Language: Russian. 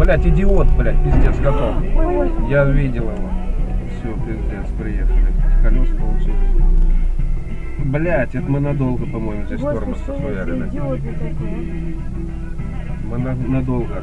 блядь, идиот, блядь, пиздец, готов. Ой. Я видел его. Все, пиздец, приехали. Колес получили. Блядь, это мы надолго, по-моему, здесь Господи, тормоз что за похуярили. идиот вы такой, а? Мы надолго.